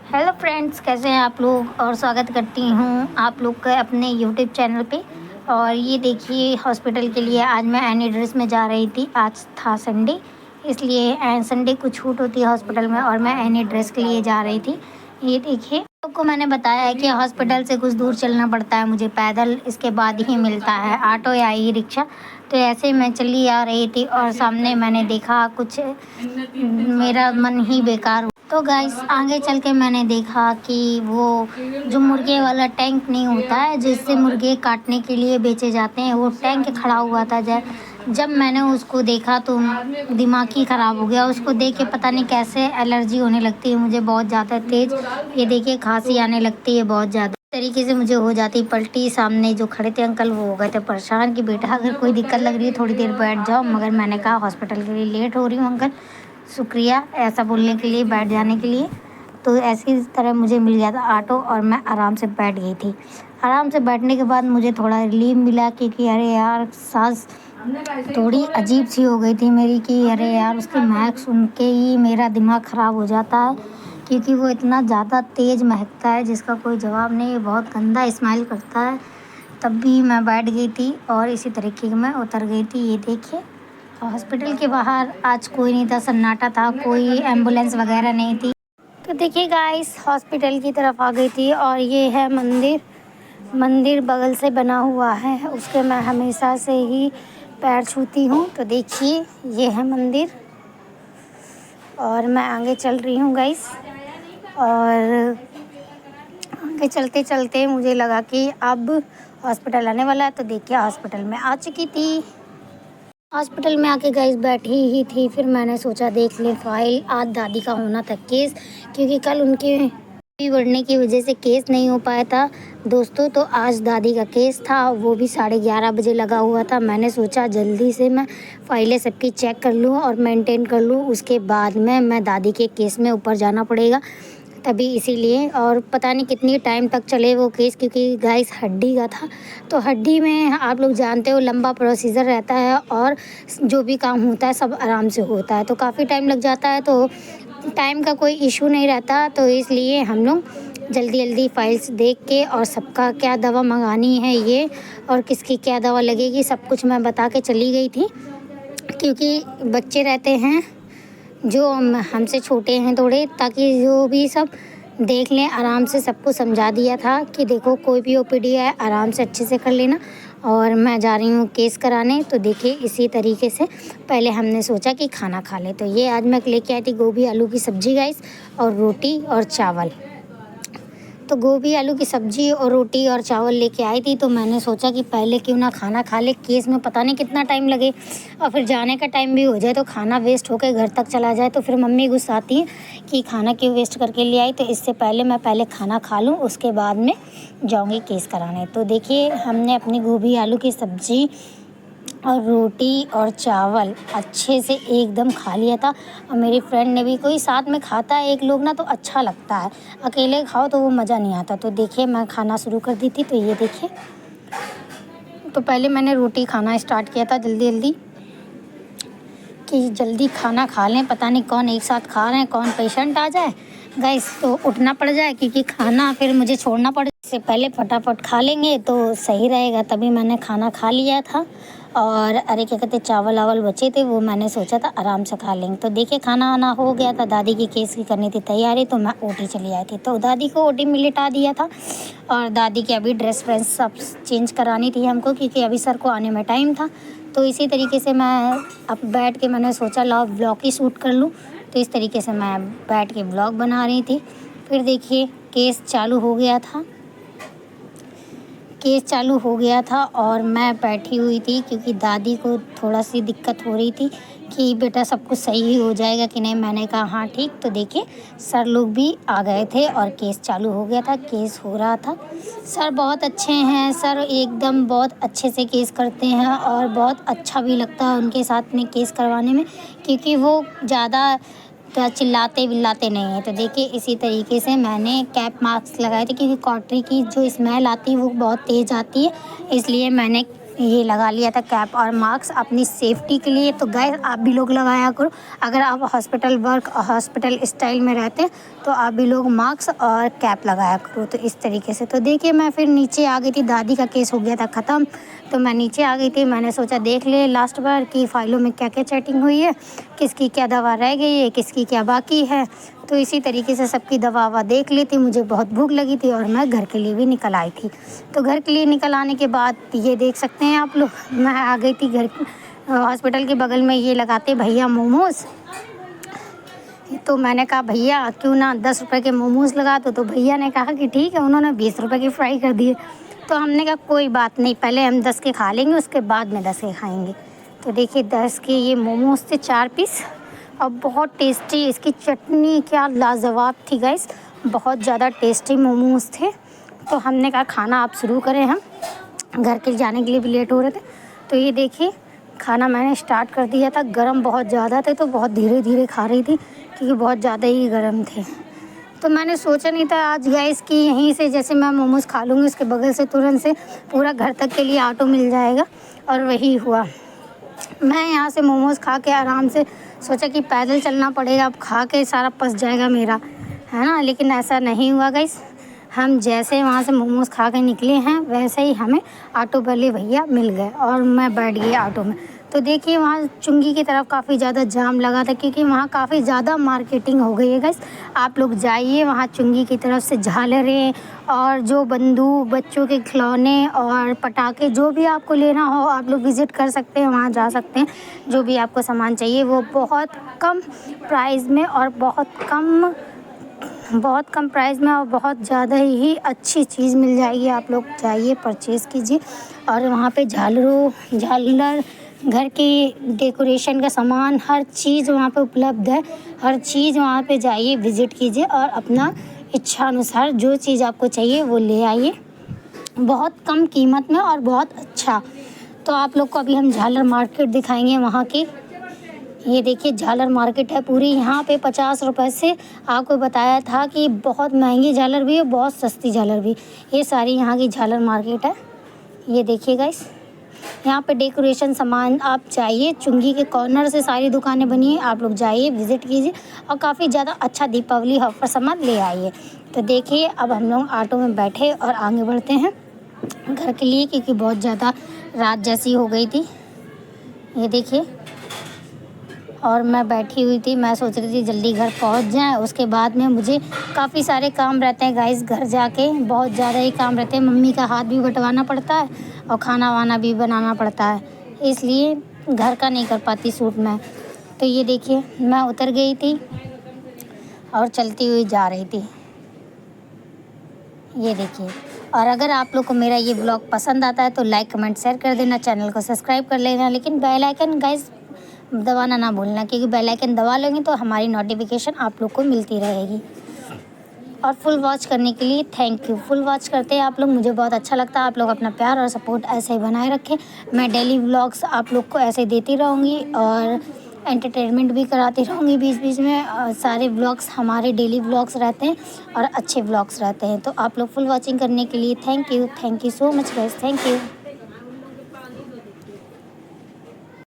Hello friends, कैसे हैं आप लोग। और स्वागत करती हूँ आप लोग का अपने यूट्यूब चैनल पे। और ये देखिए, हॉस्पिटल के लिए आज मैं एनी ड्रेस में जा रही थी। आज था संडे, इसलिए संडे को छूट होती है हॉस्पिटल में और मैं एनी ड्रेस के लिए जा रही थी। ये देखिए, आपको मैंने बताया है कि हॉस्पिटल से कुछ दूर चलना पड़ता है मुझे पैदल, इसके बाद ही मिलता है ऑटो या ई रिक्शा। तो ऐसे मैं चली आ रही थी और सामने मैंने देखा कुछ, मेरा मन ही बेकार हुआ। तो गाइस, आगे चल के मैंने देखा कि वो जो मुर्गे वाला टैंक नहीं होता है जिससे मुर्गे काटने के लिए बेचे जाते हैं, वो टैंक खड़ा हुआ था। जब मैंने उसको देखा तो दिमाग ही ख़राब हो गया। उसको देख के पता नहीं कैसे एलर्जी होने लगती है मुझे बहुत ज़्यादा तेज़। ये देखिए, खांसी आने लगती है बहुत ज़्यादा तरीके से मुझे हो जाती पलटी। सामने जो खड़े थे अंकल, वो हो गए थे परेशान कि बेटा अगर कोई दिक्कत लग रही है थोड़ी देर बैठ जाओ। मगर मैंने कहा हॉस्पिटल के लिए लेट हो रही हूँ अंकल, शुक्रिया ऐसा बोलने के लिए, बैठ जाने के लिए। तो ऐसी तरह मुझे मिल गया था ऑटो और मैं आराम से बैठ गई थी। आराम से बैठने के बाद मुझे थोड़ा रिलीफ मिला क्योंकि अरे यार, सांस थोड़ी अजीब सी हो गई थी मेरी कि अरे यार, उसकी महक सुन के ही मेरा दिमाग ख़राब हो जाता है क्योंकि वो इतना ज़्यादा तेज़ महकता है जिसका कोई जवाब नहीं है। बहुत गंदा स्मेल करता है। तब भी मैं बैठ गई थी और इसी तरीके मैं उतर गई थी। ये देखिए, हॉस्पिटल के बाहर आज कोई नहीं था, सन्नाटा था, कोई एम्बुलेंस वगैरह नहीं थी। तो देखिए गाइस, हॉस्पिटल की तरफ आ गई थी और ये है मंदिर। मंदिर बगल से बना हुआ है, उसके मैं हमेशा से ही पैर छूती हूँ। तो देखिए, ये है मंदिर और मैं आगे चल रही हूँ गाइस। और आगे चलते चलते मुझे लगा कि अब हॉस्पिटल आने वाला है। तो देखिए, हॉस्पिटल में आ चुकी थी। हॉस्पिटल में आके गाइस बैठी ही थी, फिर मैंने सोचा देख ले फाइल। आज दादी का होना था केस, क्योंकि कल उनके बीपी बढ़ने की वजह से केस नहीं हो पाया था दोस्तों। तो आज दादी का केस था, वो भी 11:30 बजे लगा हुआ था। मैंने सोचा जल्दी से मैं फाइलें सबकी चेक कर लूँ और मेंटेन कर लूँ, उसके बाद में मैं दादी के केस में ऊपर जाना पड़ेगा तभी, इसीलिए। और पता नहीं कितनी टाइम तक चले वो केस, क्योंकि गाइस हड्डी का था। तो हड्डी में आप लोग जानते हो लंबा प्रोसीजर रहता है और जो भी काम होता है सब आराम से होता है, तो काफ़ी टाइम लग जाता है। तो टाइम का कोई इशू नहीं रहता, तो इसलिए हम लोग जल्दी जल्दी फाइल्स देख के और सबका क्या दवा मंगानी है ये और किसकी क्या दवा लगेगी सब कुछ मैं बता के चली गई थी। क्योंकि बच्चे रहते हैं जो हमसे छोटे हैं थोड़े, ताकि जो भी सब देख लें, आराम से सबको समझा दिया था कि देखो कोई भी ओपीडी है आराम से अच्छे से कर लेना। और मैं जा रही हूँ केस कराने। तो देखिए, इसी तरीके से पहले हमने सोचा कि खाना खा ले। तो ये आज मैं लेके आई थी गोभी आलू की सब्ज़ी गाइस, और रोटी और चावल। तो गोभी आलू की सब्ज़ी और रोटी और चावल लेके आई थी। तो मैंने सोचा कि पहले क्यों ना खाना खा ले, केस में पता नहीं कितना टाइम लगे और फिर जाने का टाइम भी हो जाए तो खाना वेस्ट होकर घर तक चला जाए, तो फिर मम्मी गुस्साती हैं कि खाना क्यों वेस्ट करके ले आई। तो इससे पहले मैं पहले खाना खा लूँ, उसके बाद में जाऊँगी केस कराने। तो देखिए, हमने अपनी गोभी आलू की सब्ज़ी और रोटी और चावल अच्छे से एकदम खा लिया था। और मेरी फ्रेंड ने भी, कोई साथ में खाता है एक लोग ना तो अच्छा लगता है, अकेले खाओ तो वो मज़ा नहीं आता। तो देखिए, मैं खाना शुरू कर दी थी। तो ये देखिए, तो पहले मैंने रोटी खाना स्टार्ट किया था जल्दी जल्दी कि जल्दी खाना खा लें, पता नहीं कौन एक साथ खा रहे हैं, कौन पेशेंट आ जाए गैस तो उठना पड़ जाए, क्योंकि खाना फिर मुझे छोड़ना पड़े। इससे पहले फटाफट खा लेंगे तो सही रहेगा। तभी मैंने खाना खा लिया था। और अरे क्या कहते, चावल वावल बचे थे, वो मैंने सोचा था आराम से खा लेंगे। तो देखिए, खाना आना हो गया था, दादी की केस की करनी थी तैयारी, तो मैं ओटी चली आई थी। तो दादी को ओटी में लिटा दिया था और दादी की अभी ड्रेस व्रेस सब चेंज करानी थी हमको, क्योंकि अभी सर को आने में टाइम था। तो इसी तरीके से मैं अब बैठ के मैंने सोचा लाओ ब्लॉग ही शूट कर लूँ। तो इस तरीके से मैं बैठ के ब्लॉग बना रही थी। फिर देखिए, केस चालू हो गया था। केस चालू हो गया था और मैं बैठी हुई थी, क्योंकि दादी को थोड़ा सी दिक्कत हो रही थी कि बेटा सब कुछ सही हो जाएगा कि नहीं। मैंने कहा हाँ ठीक। तो देखिए, सर लोग भी आ गए थे और केस चालू हो गया था, केस हो रहा था। सर बहुत अच्छे हैं, सर एकदम बहुत अच्छे से केस करते हैं और बहुत अच्छा भी लगता है उनके साथ में केस करवाने में, क्योंकि वो ज़्यादा चिल्लाते विल्लाते नहीं हैं। तो देखिए, इसी तरीके से मैंने कैप मास्क लगाए थे, क्योंकि कॉटरी की जो स्मेल आती है वो बहुत तेज़ आती है, इसलिए मैंने ये लगा लिया था कैप और मास्क अपनी सेफ्टी के लिए। तो गाइस आप भी लोग लगाया करो, अगर आप हॉस्पिटल स्टाइल में रहते हैं तो आप भी लोग मास्क और कैप लगाया करो। तो इस तरीके से तो देखिए मैं फिर नीचे आ गई थी, दादी का केस हो गया था ख़त्म, तो मैं नीचे आ गई थी। मैंने सोचा देख ले लास्ट बार की फ़ाइलों में क्या क्या चैटिंग हुई है, किसकी क्या दवा रह गई है, किसकी क्या बाकी है। तो इसी तरीके से सबकी दवा ववा देख ली थी। मुझे बहुत भूख लगी थी और मैं घर के लिए भी निकल आई थी। तो घर के लिए निकल आने के बाद ये देख सकते हैं आप लोग, मैं आ गई थी घर हॉस्पिटल के बगल में ये लगाते भैया मोमोज़। तो मैंने कहा भैया क्यों ना 10 रुपए के मोमोज़ लगा दो। तो भैया ने कहा कि ठीक है, उन्होंने 20 रुपए की फ्राई कर दिए। तो हमने कहा कोई बात नहीं, पहले हम 10 के खा लेंगे, उसके बाद में 10 के खाएंगे। तो देखिए 10 के ये मोमोज़ थे 4 पीस और बहुत टेस्टी, इसकी चटनी क्या लाजवाब थी गाइस, बहुत ज़्यादा टेस्टी मोमोज़ थे। तो हमने कहा खाना आप शुरू करें, हम घर के जाने के लिए भी लेट हो रहे थे। तो ये देखिए खाना मैंने स्टार्ट कर दिया था। गरम बहुत ज़्यादा थे तो बहुत धीरे धीरे खा रही थी क्योंकि बहुत ज़्यादा ही गरम थे। तो मैंने सोचा नहीं था आज गाइस कि यहीं से जैसे मैं मोमोज़ खा लूँगी उसके बगल से तुरंत से पूरा घर तक के लिए ऑटो मिल जाएगा, और वही हुआ। मैं यहाँ से मोमोज़ खा के आराम से सोचा कि पैदल चलना पड़ेगा, अब खा के सारा पस जाएगा मेरा, है ना। लेकिन ऐसा नहीं हुआ गाइस, हम जैसे वहाँ से मोमोज़ खा के निकले हैं वैसे ही हमें ऑटो वाले भैया मिल गए और मैं बैठ गई ऑटो में। तो देखिए वहाँ चुंगी की तरफ काफ़ी ज़्यादा जाम लगा था क्योंकि वहाँ काफ़ी ज़्यादा मार्केटिंग हो गई है गाइस। आप लोग जाइए वहाँ चुंगी की तरफ से झालरें और जो बंदूक, बच्चों के खिलौने और पटाखे जो भी आपको लेना हो आप लोग विज़िट कर सकते हैं, वहाँ जा सकते हैं। जो भी आपको सामान चाहिए वो बहुत कम प्राइस में और बहुत कम प्राइस में और बहुत ज़्यादा ही अच्छी चीज़ मिल जाएगी। आप लोग जाइए परचेज़ कीजिए। और वहाँ पे झालर, घर की डेकोरेशन का सामान, हर चीज़ वहाँ पे उपलब्ध है। हर चीज़ वहाँ पे जाइए, विज़िट कीजिए और अपना इच्छा अनुसार जो चीज़ आपको चाहिए वो ले आइए, बहुत कम कीमत में और बहुत अच्छा। तो आप लोग को अभी हम झालर मार्केट दिखाएंगे वहाँ की। ये देखिए झालर मार्केट है पूरी, यहाँ पे 50 रुपए से आपको बताया था कि बहुत महंगी झालर भी है, बहुत सस्ती झालर भी। ये सारी यहाँ की झालर मार्केट है। ये देखिए गाइस, यहाँ पे डेकोरेशन सामान आप जाइए, चुंगी के कॉर्नर से सारी दुकानें बनी है, आप लोग जाइए विज़िट कीजिए और काफ़ी ज़्यादा अच्छा दीपावली ऑफर सामान ले आइए। तो देखिए अब हम लोग ऑटो में बैठे और आगे बढ़ते हैं घर के लिए क्योंकि बहुत ज़्यादा रात जैसी हो गई थी। ये देखिए, और मैं बैठी हुई थी, मैं सोच रही थी जल्दी घर पहुंच जाएं। उसके बाद में मुझे काफ़ी सारे काम रहते हैं गाइस, घर जाके बहुत ज़्यादा ही काम रहते हैं। मम्मी का हाथ भी बटवाना पड़ता है और खाना वाना भी बनाना पड़ता है, इसलिए घर का नहीं कर पाती शूट मैं। तो ये देखिए मैं उतर गई थी और चलती हुई जा रही थी। ये देखिए, और अगर आप लोग को मेरा ये ब्लॉग पसंद आता है तो लाइक कमेंट शेयर कर देना, चैनल को सब्सक्राइब कर लेना, लेकिन बेल आइकन गाइस दबाना ना भूलना क्योंकि बेल आइकन दबा लेंगे तो हमारी नोटिफिकेशन आप लोग को मिलती रहेगी। और फुल वॉच करने के लिए थैंक यू। फुल वॉच करते हैं आप लोग, मुझे बहुत अच्छा लगता है। आप लोग अपना प्यार और सपोर्ट ऐसे ही बनाए रखें। मैं डेली व्लॉग्स आप लोग को ऐसे देती रहूँगी और एंटरटेनमेंट भी कराती रहूँगी बीच बीच में। और सारे व्लॉग्स हमारे डेली व्लॉग्स रहते हैं और अच्छे व्लॉग्स रहते हैं। तो आप लोग फुल वॉचिंग करने के लिए thank you so much guys, thank you.